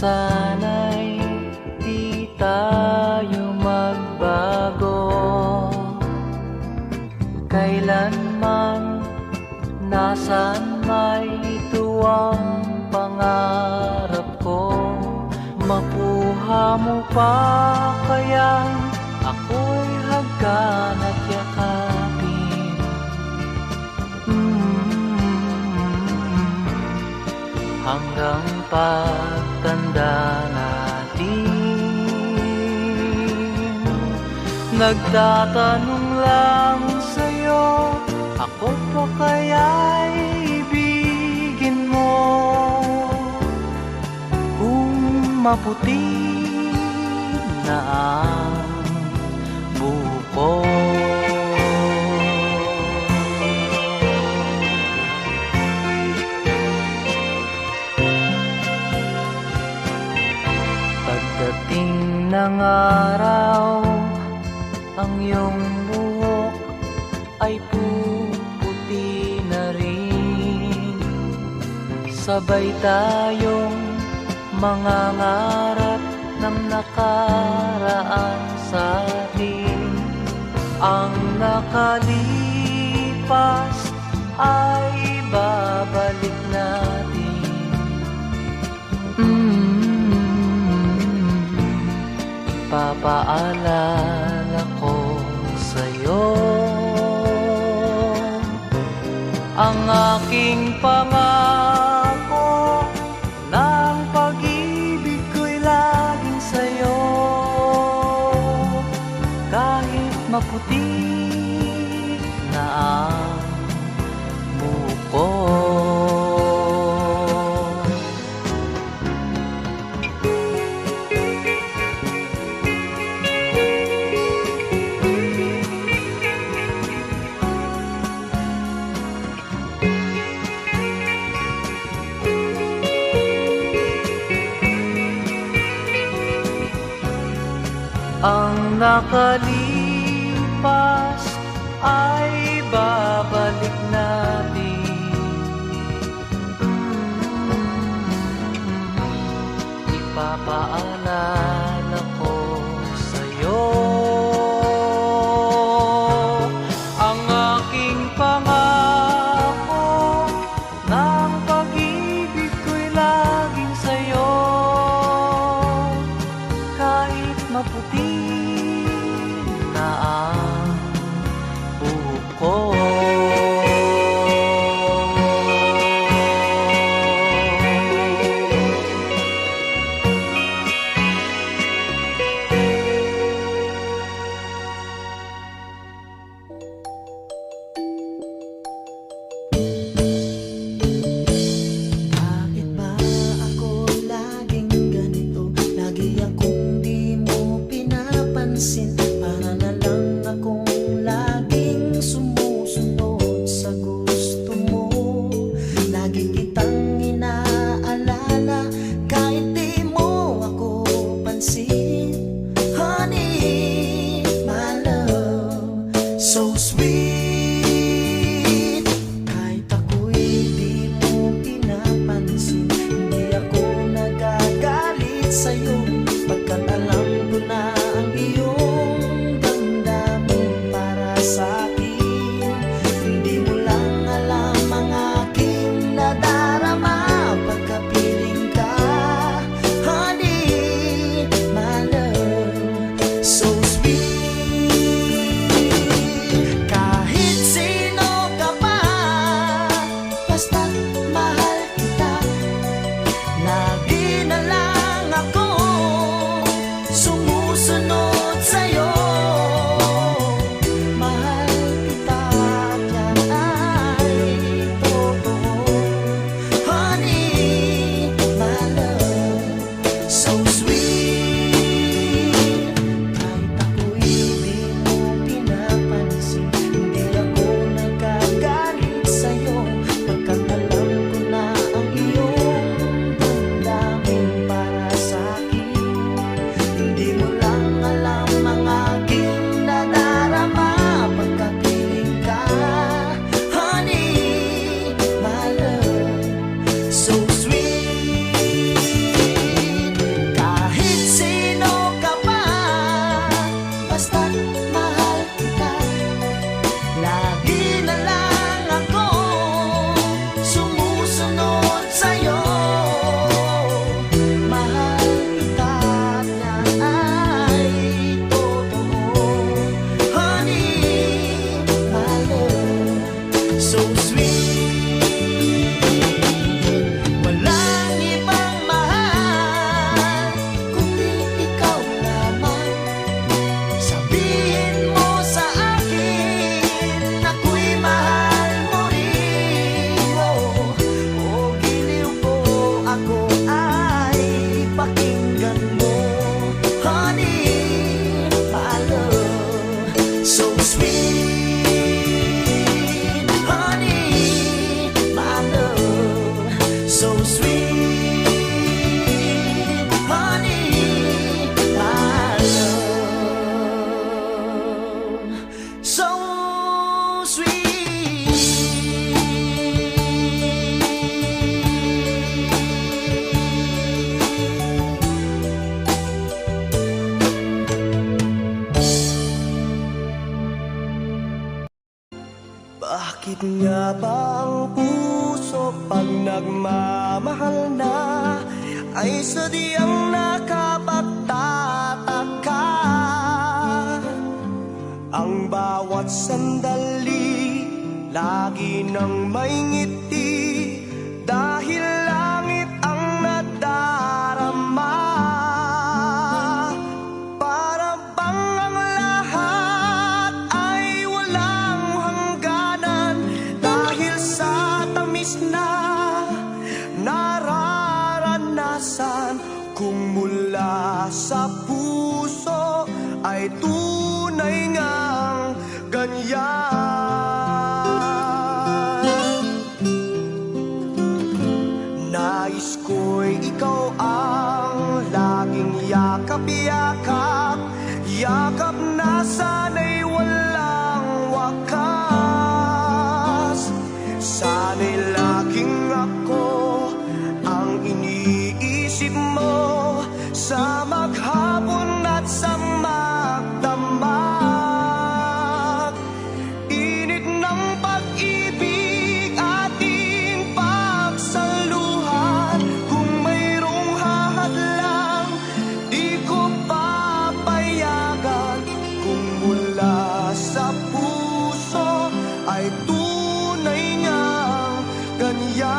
Sana'y di tayo magbago, kailanman nasaan may tuwang pangarap ko. Mapuha mo pa kaya ako'y hagkan at yakapin. Hanggang pagtanda natin, nagtatanong lang sa'yo, ako pa kaya'y ibigin mo? Kung maputi na ang buko. Pagdating ng araw, ang iyong buhok ay puputi na rin. Sabay tayong mangangarap ng nakaraan sa atin. Ang nakalipas ay babalik natin. Ipapaalala ko sa'yo ang aking pangako, ng pag-ibig ko'y laging sa'yo. Kahit maputi na ang buko. Ang nakalipas ay babalik natin. Ipapaalala ko sa'yo ang aking pangako, ng pag-ibig ko'y laging sa'yo. Kahit maputi na ang buko. nga ba ang puso pag nagmamahal na ay sadyang nakapagtataka? Ang bawat sandali lagi nang may ngiti dahil langit ang nadarama. Para bang ang lahat ay walang hangganan dahil sa tamis na nararanasan. Kung mula sa puso ay tunay ngang ganyan. Nais ko'y ikaw ang laging yakap-yakap, yakap na sana'y walang wakas. Sana'y laging ako ang iniisip mo sa maghapon at sa magdamag. Init ng pag-ibig ating pagsaluhan. Kung mayroong hahadlang, di ko papayagan. Kung mula sa puso ay tunay ngang ganyan.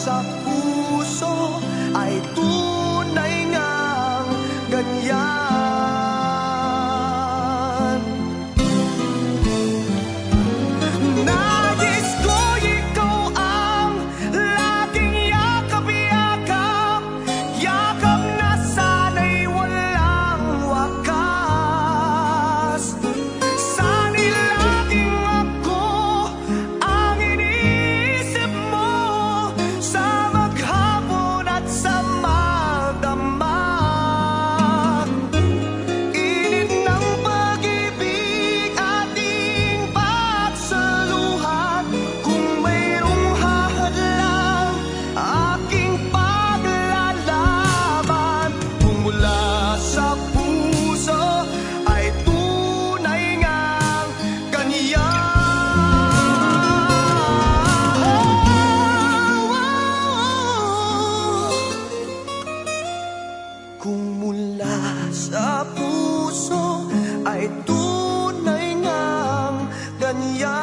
Sa puso ay tunay ngang ganyan. Nais ko ikaw ang laging yakap-yakap, yakap na sana'y walang wakas. Sana'y laging ako ang iniisip mo sa maghapon at sa magdamag. Init ng pag-ibig ating pagsaluhan. Kung mayroong hahadlang, aking paglalaban. Kung mula sa puso ay tunay ngang ganyan. Kung mula sa puso ay tunay ngang ganyan.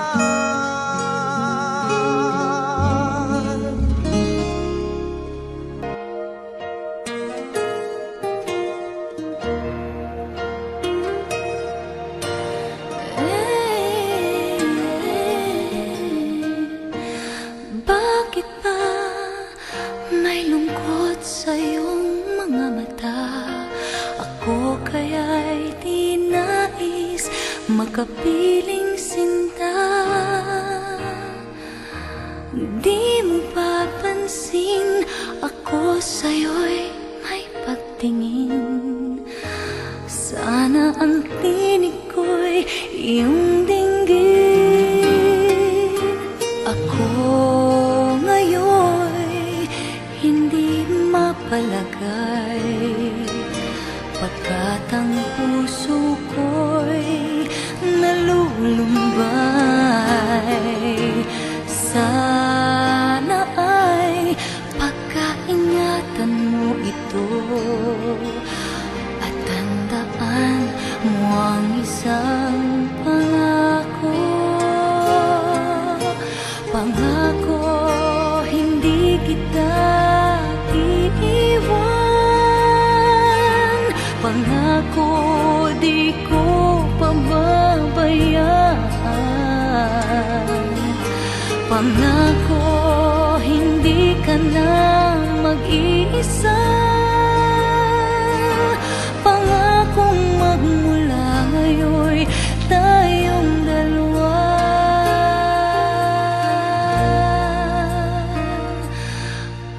Bakit ba may lungkot sa iyong mga mata? Ako kaya'y di nais makapiling sinta. Di mo papansin ako sa'yo'y may pagtingin. Sana ang tinig ko'y iyong dinggin. Ako ngayon'y hindi mapalagay, pagkat ang puso ko'y nalulumbay. Sana ay pagkaingatan mo ito at tandaan mo ang isang pangako. Pangako hindi kita iiwan. Pangako di ko pababayaan. Pangako hindi ka na mag-iisa. Pangakong magmula ngayon'y tayong dalawa.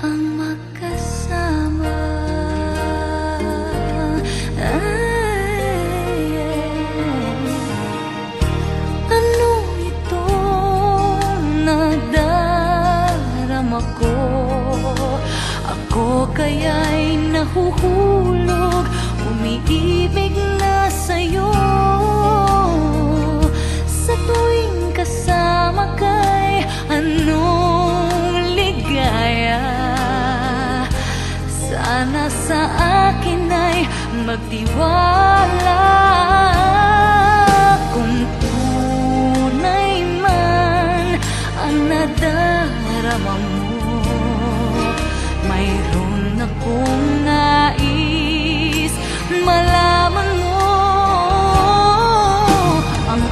Ang magkasama. Ano ito nadarama ko? Ako kaya'y nahuhulog, umiibig na sa'yo. Sa tuwing kasama ka'y anong ligaya. Sana sa akin ay magtiwala. Kung tunay man ang nadarama mo, mayroon akong nais malaman mo. Ang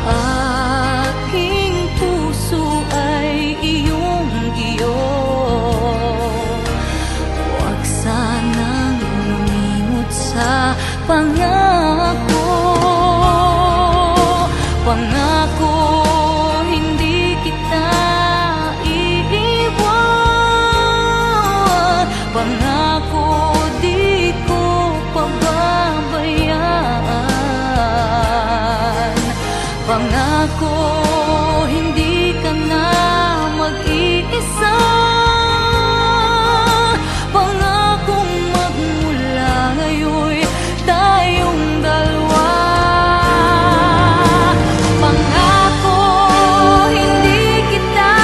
aking puso ay iyong-iyo. Huwag sanang lumimot sa pangako. Pangako hindi kita iiwan. Pangako di ko pababayaan. Pangako hindi ka na mag-iisa. Pangakong magmula ngayon'y tayong dalawa. Pangako hindi kita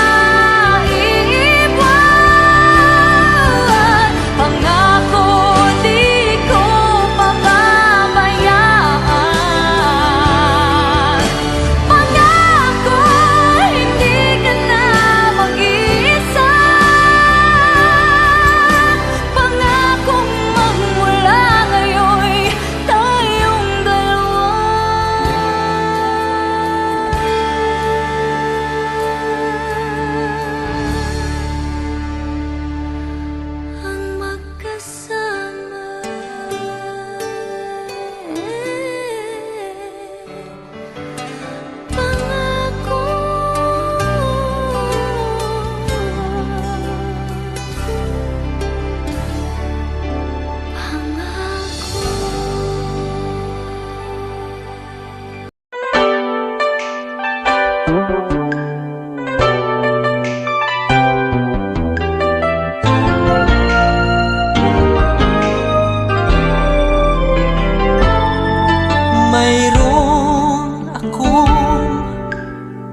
iiwan. Pangako di ko pababayaan. Pangako hindi ka na mag-iisa. Pangakong magmula ngayon'y tayong dalawa. Ang magkasama. Pangako. Mayroon akong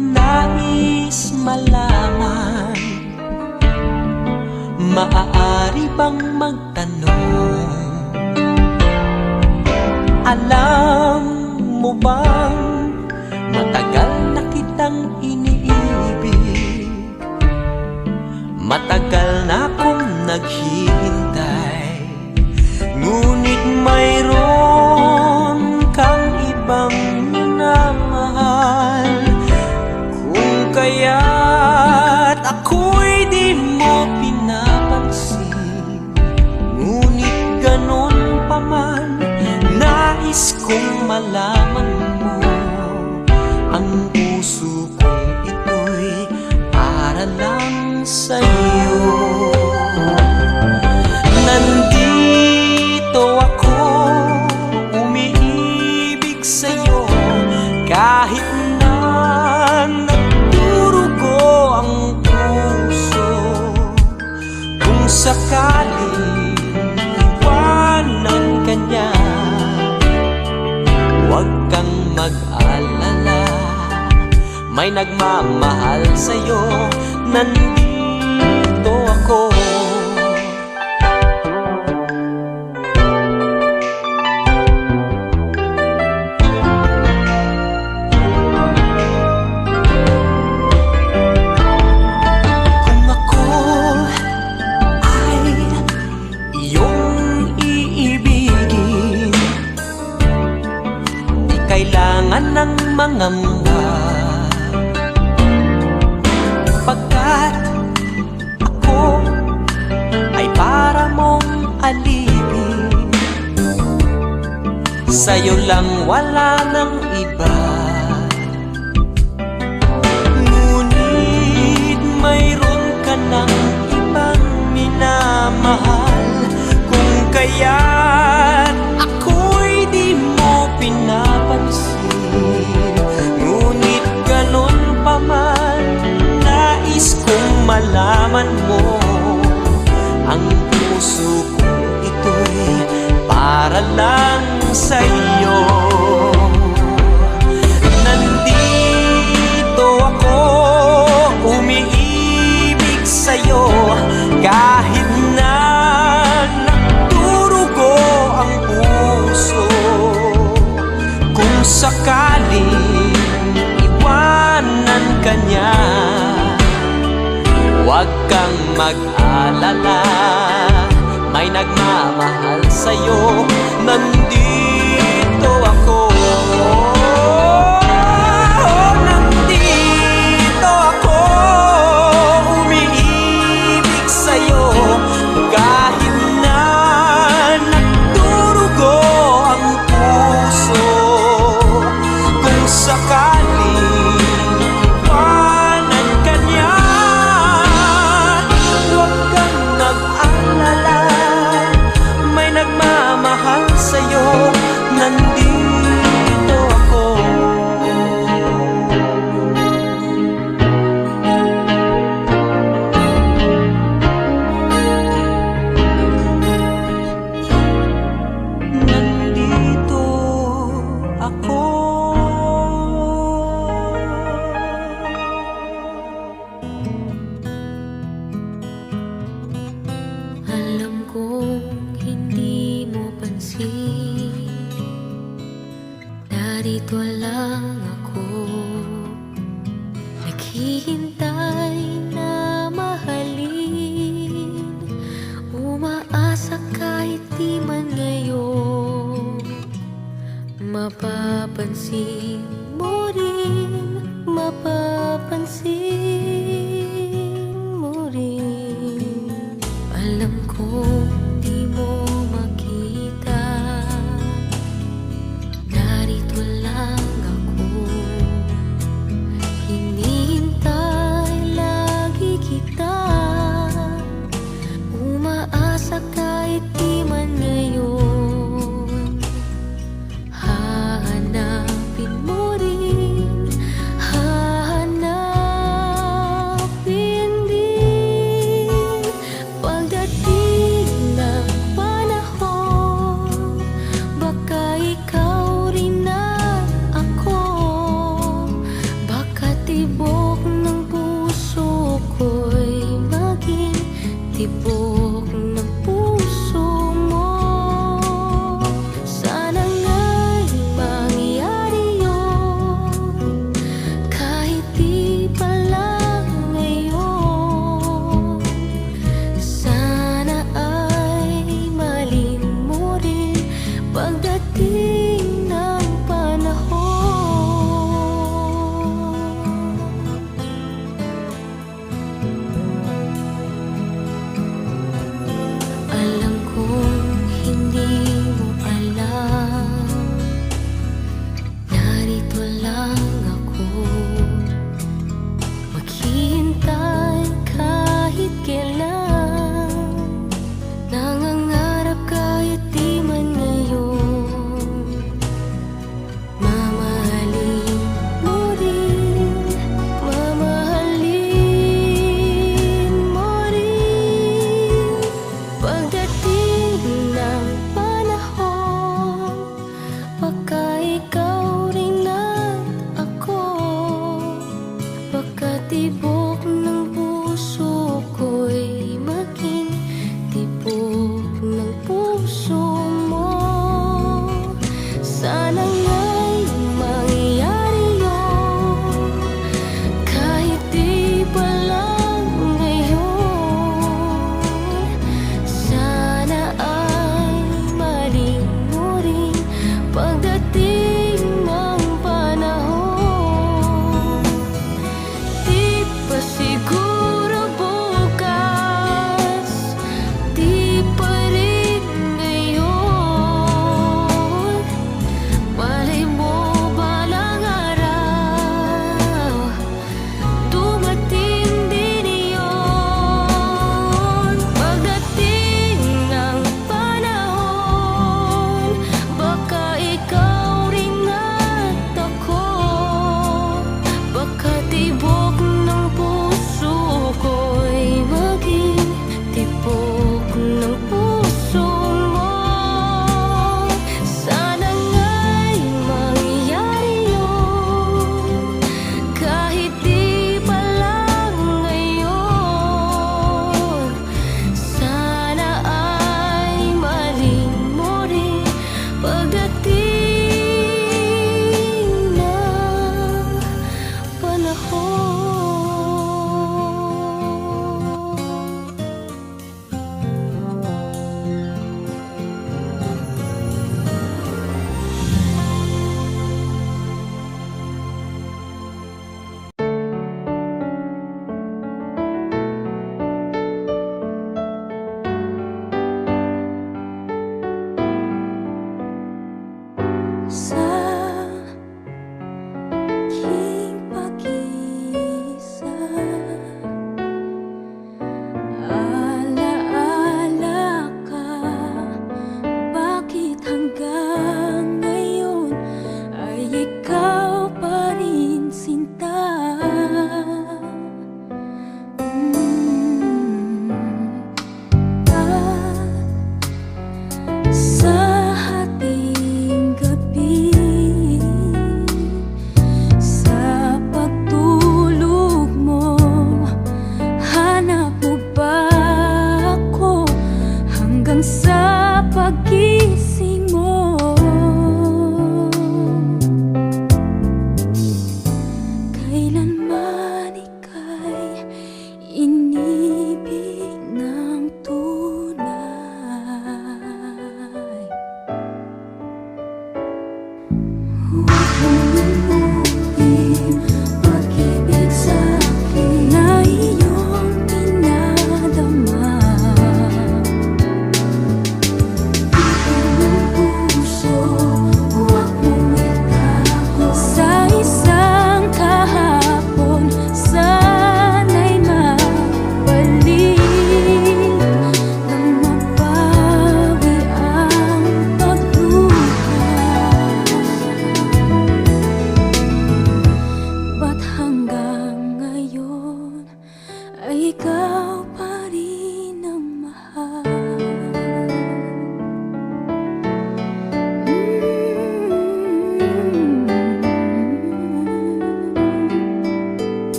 nais malaman. Maaari bang magtanong? Alam mo bang matagal na kitang iniibig? Matagal na akong naghihintay, ngunit mayroon kang ibang minamahal. Kung kaya't ako'y di mo pinapansin, ngunit ganon pa man, nais kong malaman mo. Ang puso kong ito'y para lang sa'yo. Nandito ako, umiibig sa'yo, kahit na nagdurugo ang puso. Kung sakaling iwanan ka niya, huwag kang mag-alala, may nagmamahal sa'yo. Nandito ako. Kung ako ay iyong iibigin, di kailangan ng mangamba, pagkat ako ay para alipin. Sa'yo lang wala nang iba. Ngunit mayroon ka ng ibang minamahal. Kung kaya't ako'y di mo pinapansin. Ngunit ganon pa man, nais kong malaman mo, ang puso kong ito'y para lang sa'yo. Nandito ako, umiibig sa'yo, kahit na nagdurugo ang puso. Kung sakaling iwanan ka niya, huwag kang mag-alala, may nagmamahal sa'yo. Nandito ako. Nandito ako, umiibig sa'yo, kahit na nagdurugo ang puso. Kung sakaling iwanan ka niya, huwag kang mag-alala, may nagmamahal sa'yo. Nandito ako. Nandito ako. Alam kong hindi mo pansin, narito lang ako, naghihintay na mahalin. Umaasa kahit di man ngayon, mapapansin mo rin, mapapansin mo rin. Alam kong di mo makita, narito lang ako, hinihintay lagi kita. Umaasa kahit di man ngayon, hahanapin mo rin,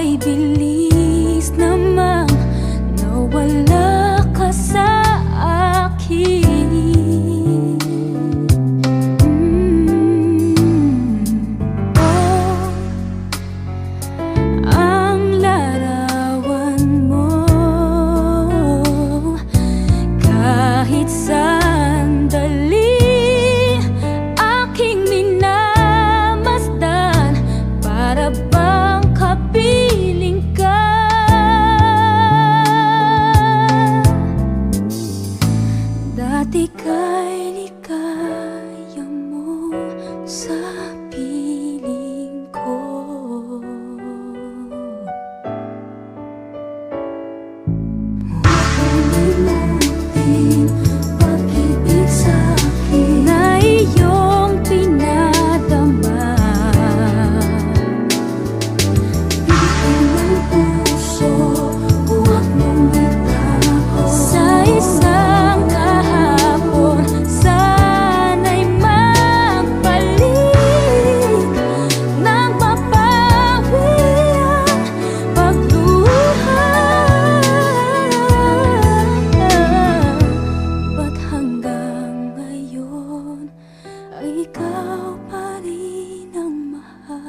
kay bilis namang nawala ka sa akin. Oh, ang larawan mo kahit sandali aking minamasdan, para bang kapiling ka. Dati ka'y ligaya mo sa piling ko. Limutin pag-ibig sa'kin na iyong pinadama. Bitin ng puso, huwag mong itago. Sa isang kahapon, sana'y magpalit nang mapawi ang pagluha. Ba't hanggang ngayon ay ikaw pa rin ang mahal?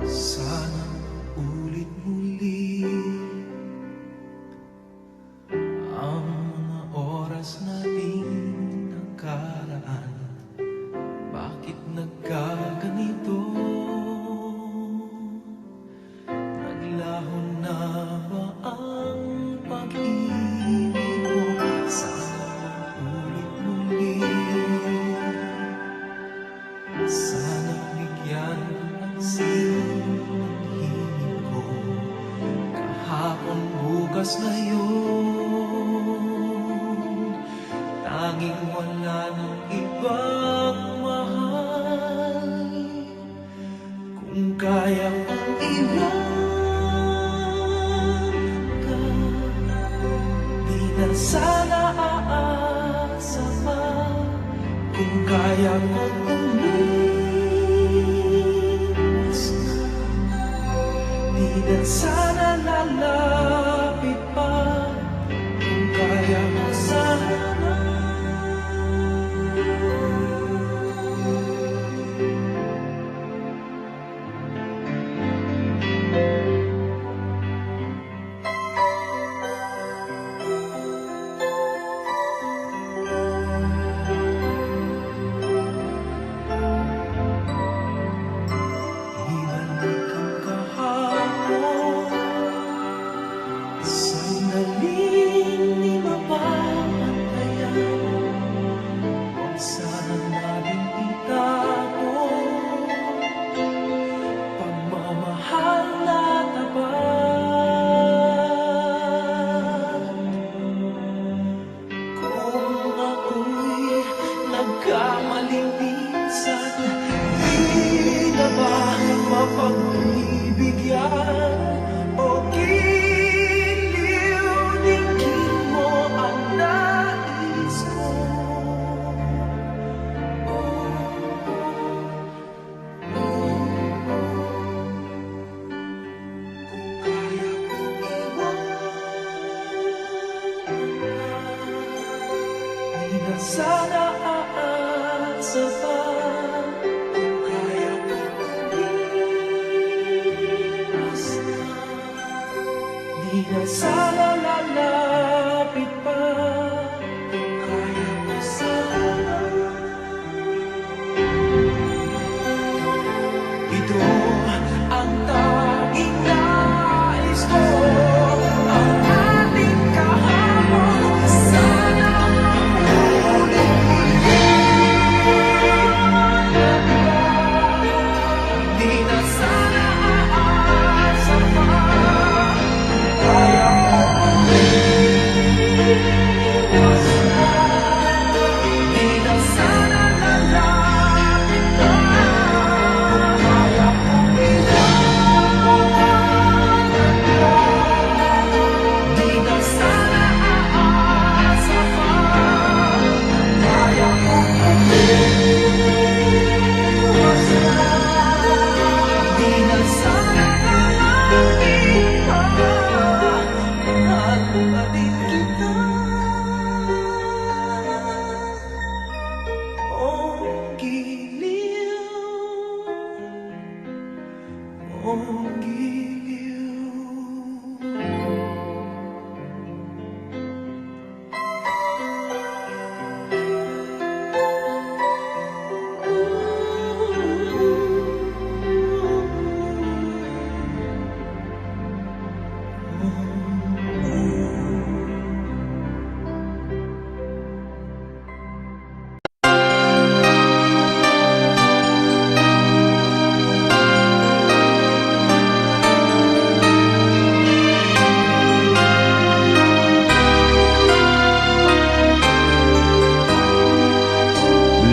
Sana ulit muli ang mga oras nating nakaraan. Bakit nagkaganito? Naglaho na ba ang pag-ibig mo? Sana ulit muli. Sana bigyan ng sino ang hingin ko. Kahapon, bukas, ngayon, tanging wala ng ibang mahal. Kung kaya kong iwan ka, di na sana aasa pa. Kung kaya kong umiwas na, di na sana lalapit pa. Kung kaya mo sana. Ibalik ang kahapon, sandaling di mapapantayan. Huwag sana nating itago pagmamahal na tapat. Kung ako'y nagkamaling minsan, di na ba mapagbibigyan o giliw-dinggin mo ang nais ko? Kaya kong iwan ka, di na sana aasa pa. Kung kaya kong umiwas na, di na sana lalapit pa. Kung kaya ko sana. Ito ang tanging nais ko, ang ating kahapon. Sana ulit muli.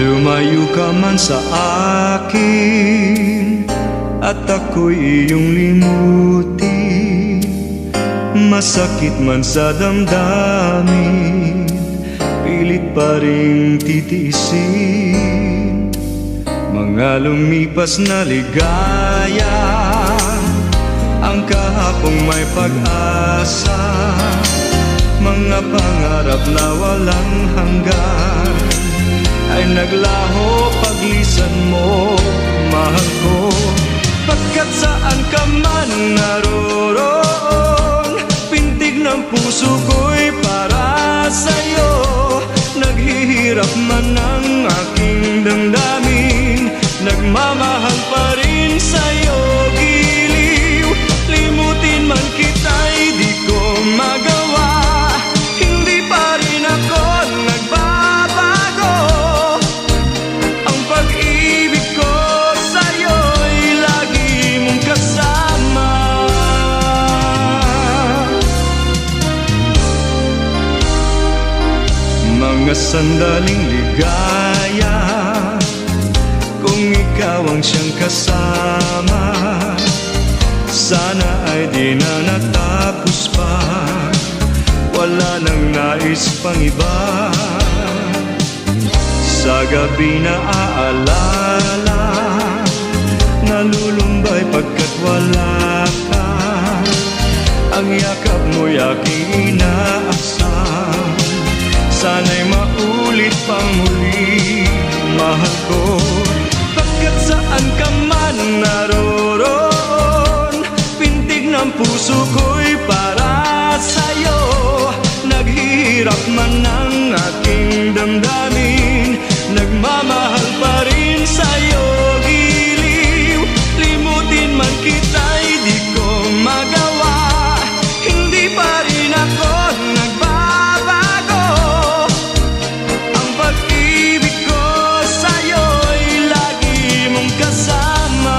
Lumayo ka man sa akin at ako'y iyong limutin. Masakit man sa damdamin, pilit pa rin titiisin. Mga lumipas na ligaya, ang kahapong may pag-asa. Mga pangarap na walang hanggan ay naglaho paglisan mo, mahal ko. Pagkat saan ka man naroroon, pintig ng puso ko'y para sa'yo. Naghihirap man ang aking damdamin, nagmamahal pa rin sa'yo. Giliw, limutin man kita'y di ko magawa. Hindi pa rin ako nagbabago. Ang pag-ibig ko sa'yo'y lagi mong kasama. Mga sandaling ligaya, kung ikaw ang siyang kasama, sana ay di na natapos pa. Wala nang nais pang iba. Sa gabi na aalala, nalulumbay pagkat wala ka. Ang yakap mo'y aking inaasam, sana'y maulit pang muli, mahal ko. Pagkat saan ka man naroroon, pintig ng puso ko'y para sa'yo. Naghihirap man ang aking damdamin, nagmamahal pa rin sa'yo. Giliw, limutin man kita'y di ko magawa. Hindi pa rin ako nagbabago. Ang pag-ibig ko sa'yo'y lagi mong kasama.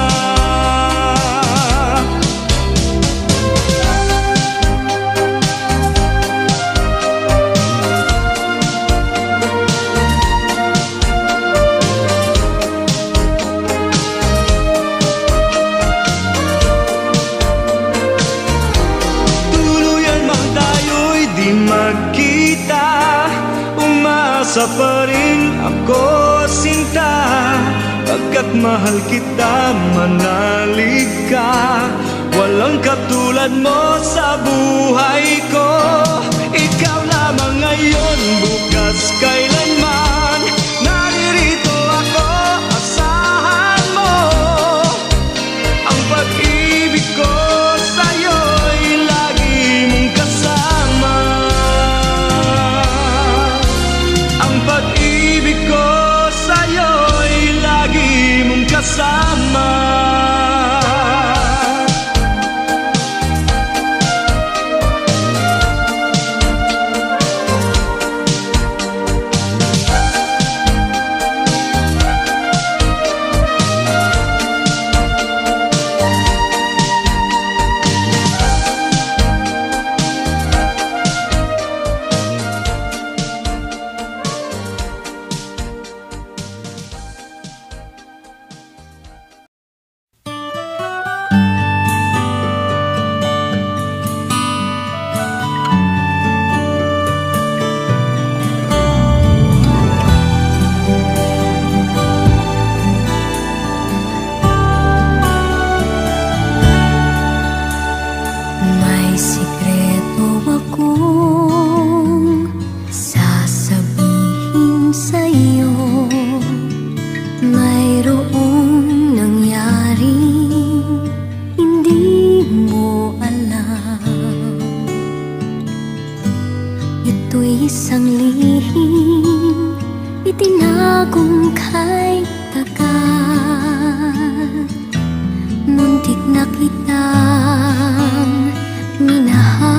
Tuluyan man tayo'y di magkita, umasa pa rin ako, sinta. Pagkat mahal kita, manalig ka. Walang katulad mo sa buhay ko. Ikaw lamang ngayon, bukas, kailanman. Naririto ako, asahan mo. Ang pag-ibig ko sa'yo'y lagi mong kasama. Ang pag-ibig ko sa'yo'y lagi mong kasama. May sikreto akong sasabihin sa'yo. Mayroong nangyaring hindi mo alam. Ito'y isang lihim itinagong kay tagal. Muntik na kitang minahal.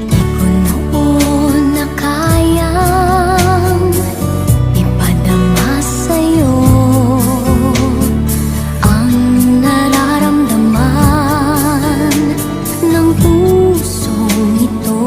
Di ko noon na kayang ipadama sa'yo ang nararamdaman ng pusong ito.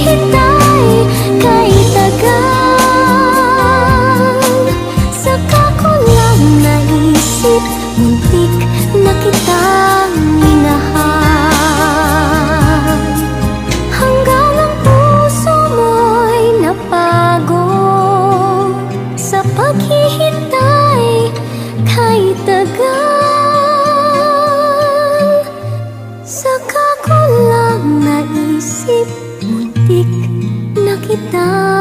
paghihintay kay tagal. Saka ko lang naisip, muntik na kitang minahal. Hanggang ang puso mo'y napagod sa paghihintay kay tagal. Saka ko lang naisip, muntik na kita